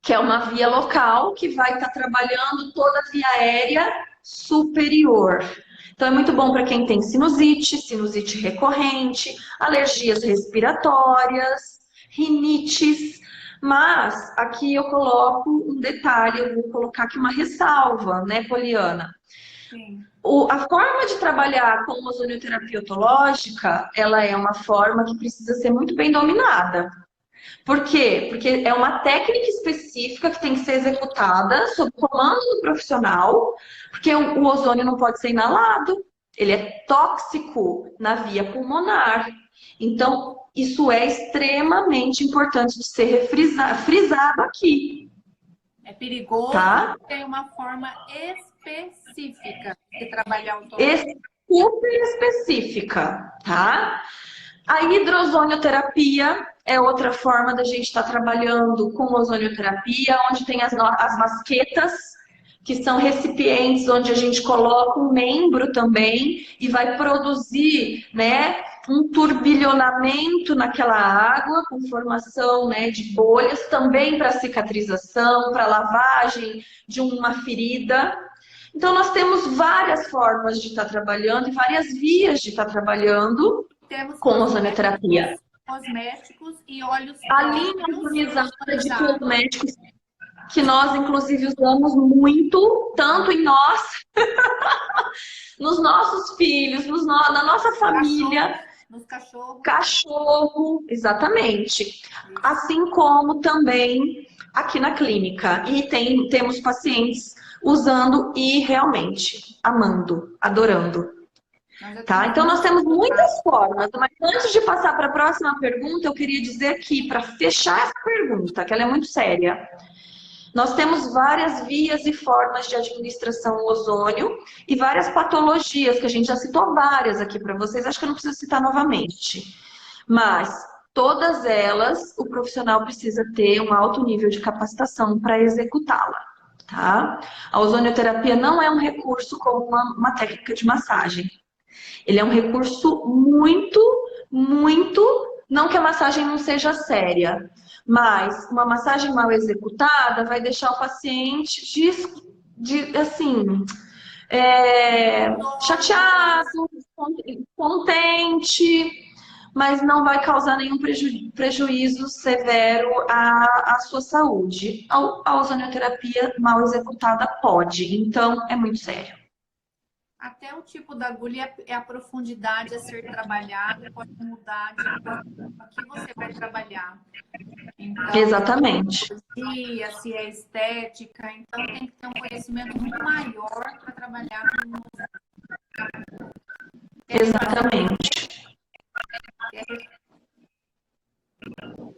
que é uma via local que vai estar trabalhando toda a via aérea superior. Então, é muito bom para quem tem sinusite recorrente, alergias respiratórias, rinites. Mas aqui eu coloco um detalhe, eu vou colocar aqui uma ressalva, né, Poliana? Sim. A forma de trabalhar com ozonioterapia otológica, ela é uma forma que precisa ser muito bem dominada. Por quê? Porque é uma técnica específica que tem que ser executada sob comando do profissional, porque o ozônio não pode ser inalado, ele é tóxico na via pulmonar. Então, isso é extremamente importante de ser frisado aqui. É perigoso, tá? Tem uma forma específica de trabalhar o super específica, tá? A hidrozonioterapia é outra forma da gente estar trabalhando com ozonioterapia, onde tem as masquetas, que são recipientes onde a gente coloca um membro também e vai produzir, né, um turbilhonamento naquela água com formação, né, de bolhas, também para cicatrização, para lavagem de uma ferida. Então, nós temos várias formas de estar trabalhando e várias vias de estar trabalhando com ozonioterapia. Cosméticos e óleos. A linha ozonizada de cosméticos que nós, inclusive, usamos muito, tanto em nós, nos nossos filhos, na nossa família. Nos cachorros. Cachorro, exatamente. Assim como também aqui na clínica. E temos pacientes usando e realmente amando, adorando. Tá? Então, nós temos muitas formas, mas antes de passar para a próxima pergunta, eu queria dizer aqui, para fechar essa pergunta, que ela é muito séria, nós temos várias vias e formas de administração do ozônio e várias patologias, que a gente já citou várias aqui para vocês, acho que eu não preciso citar novamente. Mas todas elas, o profissional precisa ter um alto nível de capacitação para executá-la. Tá? A ozonioterapia não é um recurso como uma técnica de massagem. Ele é um recurso muito, não que a massagem não seja séria, mas uma massagem mal executada vai deixar o paciente assim, chateado, contente, mas não vai causar nenhum prejuízo severo à sua saúde. A ozonioterapia mal executada pode, então é muito sério. Até o tipo da agulha é a profundidade a ser trabalhada, pode mudar de acordo com o que você vai trabalhar. Então, Exatamente. se é estética, então tem que ter um conhecimento muito maior para trabalhar com... Exatamente.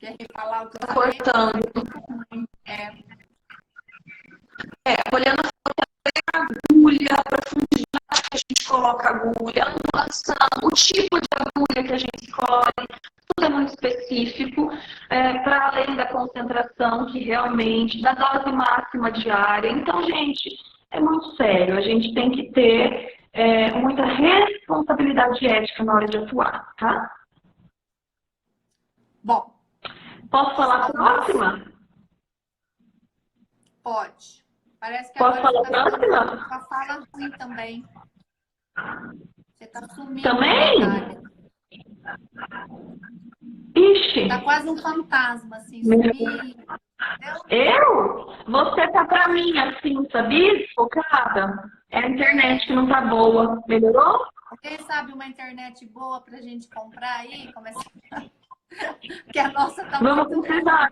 Quer falar o que eu falei? Cortando. Olhando a agulha, a profundidade que a gente coloca a agulha, a angulação, o tipo de agulha que a gente escolhe, tudo é muito específico, para além da concentração que realmente, da dose máxima diária. Então, gente, é muito sério. A gente tem que ter muita responsabilidade ética na hora de atuar, tá? Bom. Posso falar a próxima? Pode. Parece que posso falar a próxima? Uma fala ruim também. Você tá sumindo. Também? Ixi. Tá quase um fantasma, assim, sumindo. Eu? Você tá pra mim, assim, sabia? Focada. É a internet que não tá boa. Melhorou? Quem sabe uma internet boa pra gente comprar aí? Que a nossa tá Vamos muito... precisar.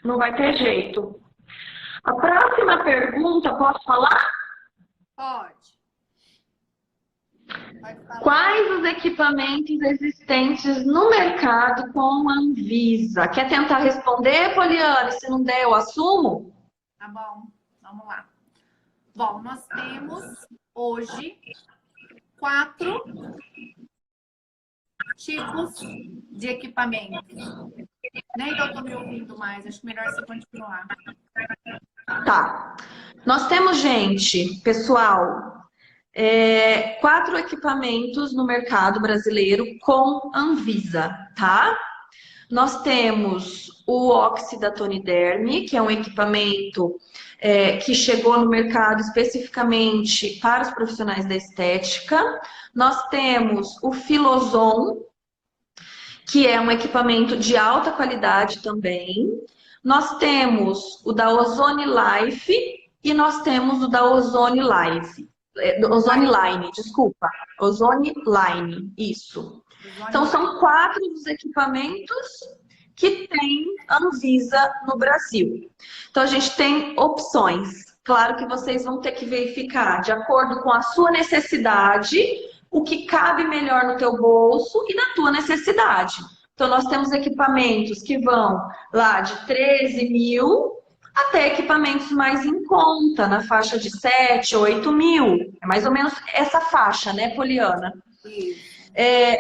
Não vai ter jeito. A próxima pergunta, posso falar? Pode. Pode falar. Quais os equipamentos existentes no mercado com a Anvisa? Quer tentar responder, Poliane? Se não der, eu assumo? Tá bom, vamos lá. Bom, nós temos hoje 4 tipos de equipamentos. Nem eu tô me ouvindo mais, acho melhor você continuar. Tá. Nós temos, gente, pessoal, 4 equipamentos no mercado brasileiro com Anvisa, tá? Nós temos o Oxidatoniderme, que é um equipamento que chegou no mercado especificamente para os profissionais da estética. Nós temos o Filozon, que é um equipamento de alta qualidade também. Nós temos o da Ozone Life e nós temos o da Ozone Life. Ozone Line, desculpa. Ozone Line, isso. Então, são 4 dos equipamentos que tem Anvisa no Brasil. Então, a gente tem opções. Claro que vocês vão ter que verificar, de acordo com a sua necessidade, o que cabe melhor no teu bolso e na tua necessidade. Então, nós temos equipamentos que vão lá de 13 mil até equipamentos mais em conta, na faixa de 7, 8 mil. É mais ou menos essa faixa, né, Poliana?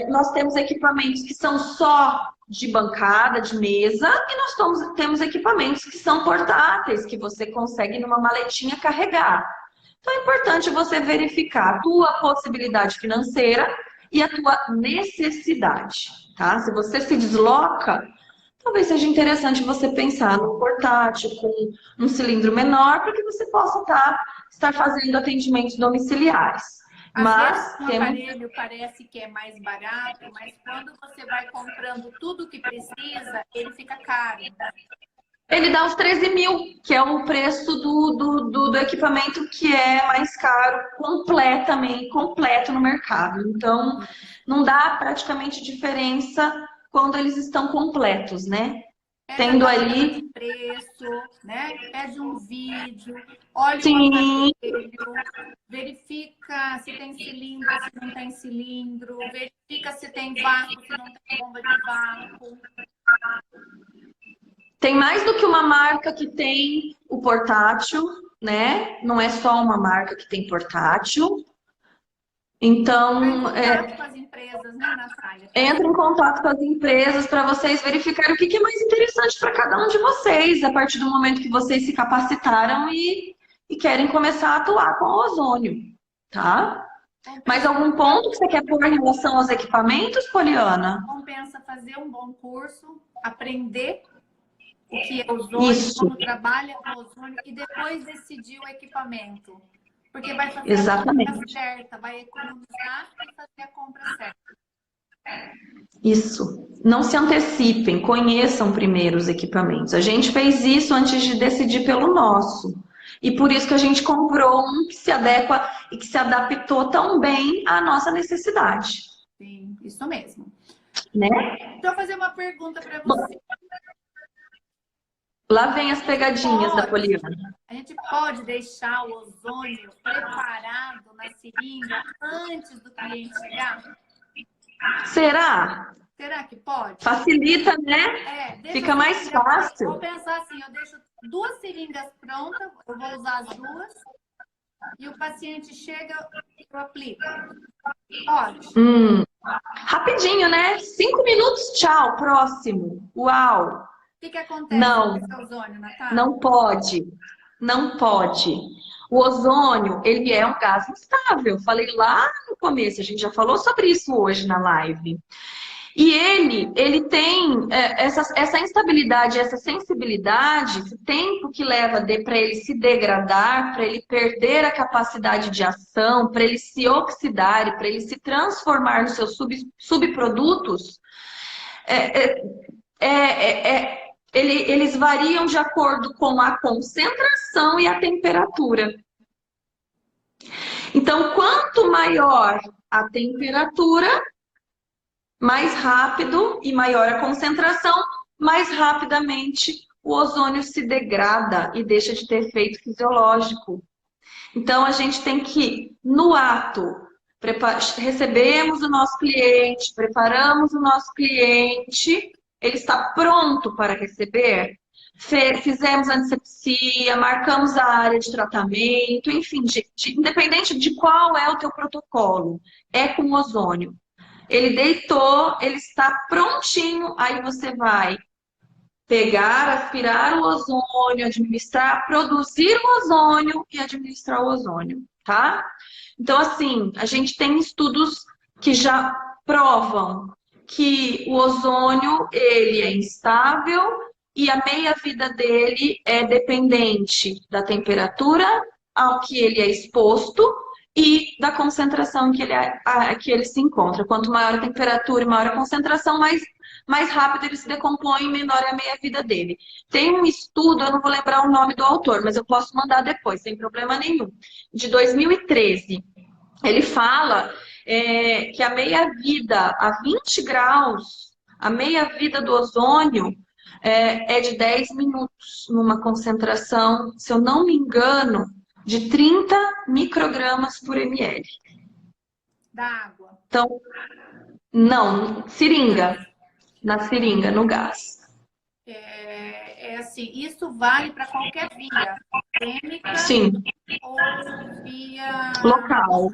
Nós temos equipamentos que são só de bancada, de mesa, e nós temos equipamentos que são portáteis, que você consegue numa maletinha carregar. Então é importante você verificar a tua possibilidade financeira e a tua necessidade, tá? Se você se desloca, talvez seja interessante você pensar no portátil com um cilindro menor, para que você possa estar fazendo atendimentos domiciliares. Às vezes, o aparelho parece que é mais barato, mas quando você vai comprando tudo o que precisa, ele fica caro. Ele dá uns 13 mil, que é o preço do equipamento que é mais caro, completo no mercado. Então, não dá praticamente diferença quando eles estão completos, né? Tendo ali preço, né? Pede um vídeo, olha Sim. o aparelho, verifica se tem cilindro, se não tem cilindro, verifica se tem vácuo, se não tem bomba de vácuo. Tem mais do que uma marca que tem o portátil, né? Não é só uma marca que tem portátil. Então, com as empresas, né, Natália? Entra em contato com as empresas para vocês verificarem o que é mais interessante para cada um de vocês, a partir do momento que vocês se capacitaram e querem começar a atuar com o ozônio, tá? Mais algum ponto que você quer pôr em relação aos equipamentos, Poliana? Compensa fazer um bom curso, aprender o que é ozônio, Isso, como trabalha o ozônio e depois decidir o equipamento. Porque vai fazer a compra exatamente. certa, vai economizar e fazer a compra certa. Isso. Não se antecipem, conheçam primeiro os equipamentos. A gente fez isso antes de decidir pelo nosso. E por isso que a gente comprou um que se adequa e que se adaptou tão bem à nossa necessidade. Sim, isso mesmo. Né? Deixa eu fazer uma pergunta para Bom, você. lá vem as pegadinhas da Poliana. A gente pode deixar o ozônio preparado na seringa antes do cliente chegar? Será? Será que pode? Facilita, né? Fica mais fácil. Vou pensar assim, eu deixo 2 seringas prontas, eu vou usar as 2, e o paciente chega e eu aplico. Pode. Rapidinho, né? 5 minutos, tchau, próximo. Uau! O que acontece Não, com esse ozônio, Natália? não pode. Não pode. O ozônio, ele é um gás instável. Falei lá no começo, a gente já falou sobre isso hoje na live. E ele tem essa instabilidade, essa sensibilidade, esse tempo que leva para ele se degradar, para ele perder a capacidade de ação, para ele se oxidar, para ele se transformar nos seus subprodutos, eles variam de acordo com a concentração e a temperatura. Então, quanto maior a temperatura, mais rápido e maior a concentração, mais rapidamente o ozônio se degrada e deixa de ter efeito fisiológico. Então, a gente tem que, no ato, recebemos o nosso cliente, preparamos o nosso cliente, ele está pronto para receber, fizemos antisepsia, marcamos a área de tratamento, enfim, independente de qual é o teu protocolo, é com ozônio. Ele deitou, ele está prontinho, aí você vai pegar, aspirar o ozônio, administrar, produzir o ozônio e administrar o ozônio, tá? Então, assim, a gente tem estudos que já provam que o ozônio, ele é instável e a meia-vida dele é dependente da temperatura ao que ele é exposto e da concentração que ele se encontra. Quanto maior a temperatura e maior a concentração, mais rápido ele se decompõe e menor é a meia-vida dele. Tem um estudo, eu não vou lembrar o nome do autor, mas eu posso mandar depois, sem problema nenhum, de 2013. Ele fala que a meia-vida a 20 graus, a meia-vida do ozônio é de 10 minutos, numa concentração, se eu não me engano, de 30 microgramas por ml. Da água? Então, não, seringa. Na seringa, no gás. Assim, isso vale para qualquer via, química Sim. ou via Local.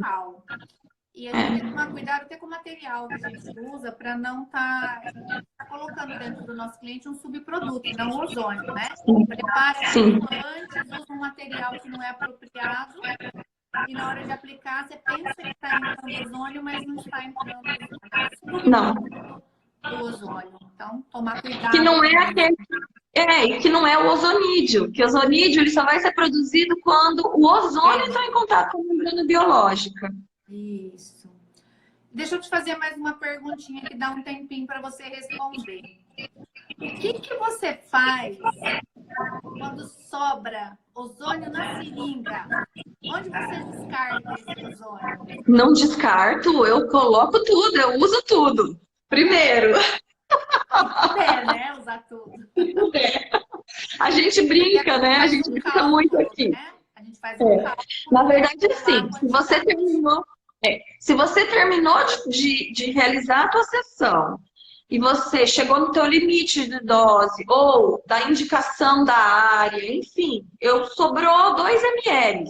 E a gente tem que tomar cuidado até com o material que a gente usa para não estar colocando dentro do nosso cliente um subproduto, não o ozônio, né? Prepare antes, usa um material que não é apropriado e na hora de aplicar você pensa que está entrando ozônio, mas não está entrando ozônio. Não. Do ozônio. Então, tomar cuidado. Que não é aquele... que não é o ozonídeo. Que o ozonídeo ele só vai ser produzido quando o ozônio está em contato com a membrana biológica. Isso. Deixa eu te fazer mais uma perguntinha que dá um tempinho para você responder. O que você faz quando sobra ozônio na seringa? Onde você descarta esse ozônio? Não descarto, eu coloco tudo, eu uso tudo. Primeiro. Né? Usar tudo. A gente brinca, né? A gente brinca muito aqui. Né? A gente faz um cálculo. Na verdade, sim. Se você terminou de realizar a tua sessão e você chegou no teu limite de dose ou da indicação da área, enfim, sobrou 2 ml.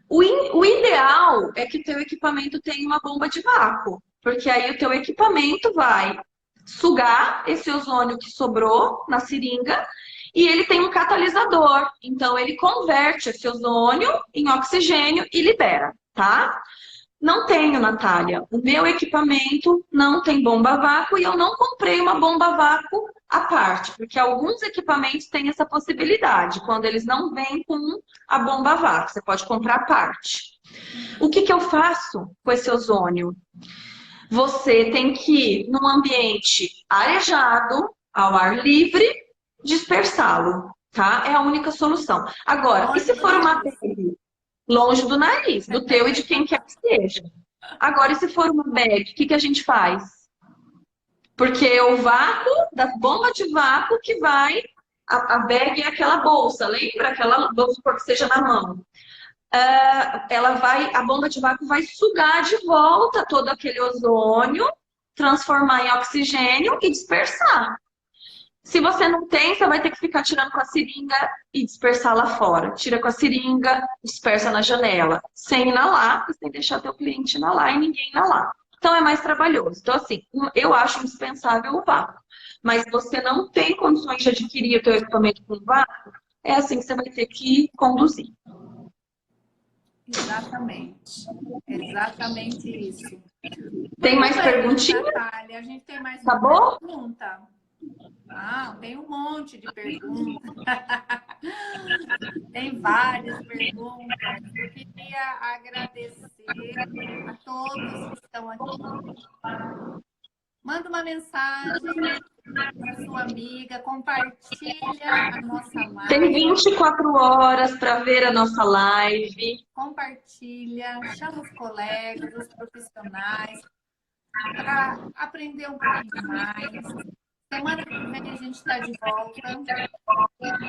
O ideal é que teu equipamento tenha uma bomba de vácuo, porque aí o teu equipamento vai sugar esse ozônio que sobrou na seringa e ele tem um catalisador. Então, ele converte esse ozônio em oxigênio e libera, tá? Não tenho, Natália. O meu equipamento não tem bomba a vácuo e eu não comprei uma bomba a vácuo à parte, porque alguns equipamentos têm essa possibilidade, quando eles não vêm com a bomba a vácuo, você pode comprar à parte. O que que eu faço com esse ozônio? Você tem que ir num ambiente arejado, ao ar livre, dispersá-lo, tá? É a única solução. Agora, e se for uma bag longe do nariz, do teu e de quem quer que seja? Agora, e se for uma bag, o que que a gente faz? Porque é o vácuo, da bomba de vácuo que vai... A bag é aquela bolsa, lembra? Aquela, vamos supor que seja na mão. Ela vai, a bomba de vácuo vai sugar de volta todo aquele ozônio, transformar em oxigênio e dispersar. Se você não tem, você vai ter que ficar tirando com a seringa e dispersar lá fora. Tira com a seringa, dispersa na janela, sem inalar, sem deixar teu cliente inalar e ninguém inalar. Então é mais trabalhoso. Então assim, eu acho indispensável o vácuo. Mas se você não tem condições de adquirir o teu equipamento com vácuo, é assim que você vai ter que conduzir. Exatamente. Exatamente isso. Tem mais perguntinha? Natália, a gente tem mais Tá uma bom? pergunta? Ah, tem um monte de perguntas. Tem várias perguntas. Eu queria agradecer a todos que estão aqui. Manda uma mensagem para sua amiga, compartilha a nossa live. Tem 24 horas para ver a nossa live. Compartilha, chama os colegas, os profissionais, para aprender um pouquinho mais. Semana que vem a gente está de volta.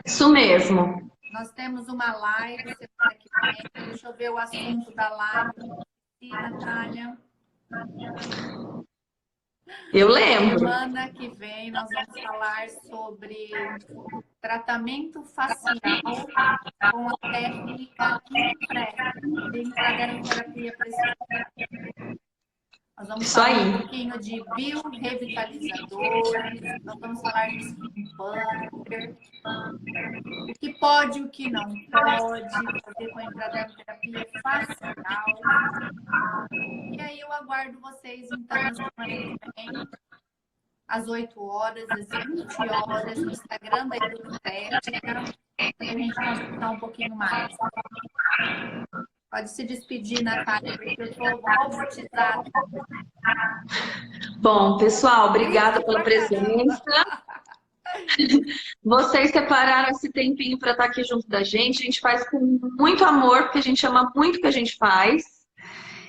Isso mesmo. Nós temos uma live semana que vem. Deixa eu ver o assunto da live. E, Natália? Eu lembro. Semana que vem nós vamos falar sobre tratamento facial com a técnica de infradermoterapia precisa. Nós vamos Isso falar aí. um pouquinho de biorrevitalizadores, nós vamos falar de skin bunker, o que pode e o que não pode fazer com a infradermoterapia facial. E aí eu aguardo vocês, então, na semana que vem, às 8 horas, às 20 horas, no Instagram da Educestética, para a gente conversar um pouquinho mais. Pode se despedir, Natália, porque eu estou robotizada. Bom, pessoal, obrigada pela presença. Vocês separaram esse tempinho para estar aqui junto da gente. A gente faz com muito amor, porque a gente ama muito o que a gente faz.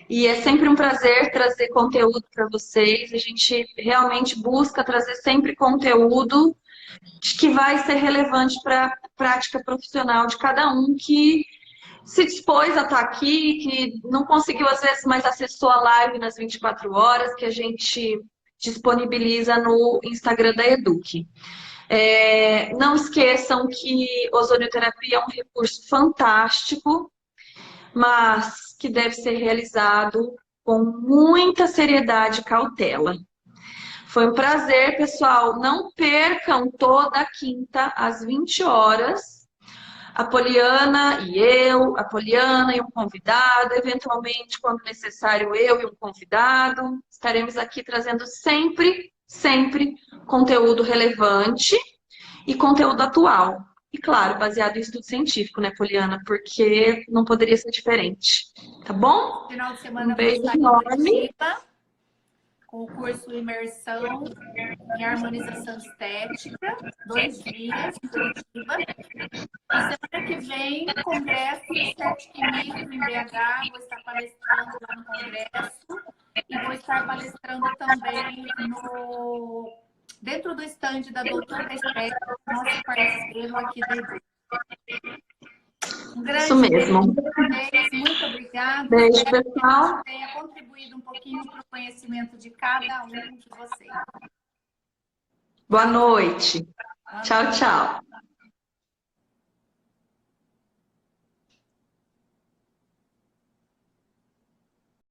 E é sempre um prazer trazer conteúdo para vocês. A gente realmente busca trazer sempre conteúdo que vai ser relevante para a prática profissional de cada um que se dispôs a estar aqui, que não conseguiu às vezes, mas acessou a live nas 24 horas, que a gente disponibiliza no Instagram da Eduque. Não esqueçam que ozonioterapia é um recurso fantástico, mas que deve ser realizado com muita seriedade e cautela. Foi um prazer, pessoal. Não percam toda quinta às 20 horas. A Poliana e eu, a Poliana e um convidado, eventualmente, quando necessário, eu e um convidado. Estaremos aqui trazendo sempre, sempre conteúdo relevante e conteúdo atual. E, claro, baseado em estudo científico, né, Poliana? Porque não poderia ser diferente. Tá bom? Final de semana Um beijo enorme. Com o curso Imersão em Harmonização Estética, 2 dias em Curitiba. E semana que vem, congresso de Estética e Micro em BH. Vou estar palestrando lá no congresso. E vou estar palestrando também dentro do estande da Doutora Estética, nosso parceiro aqui da Edu. Um grande Isso mesmo. beijo, muito obrigada. Beijo, Espero pessoal. que tenha contribuído um pouquinho para o conhecimento de cada um de vocês. Boa noite. Tchau, tchau.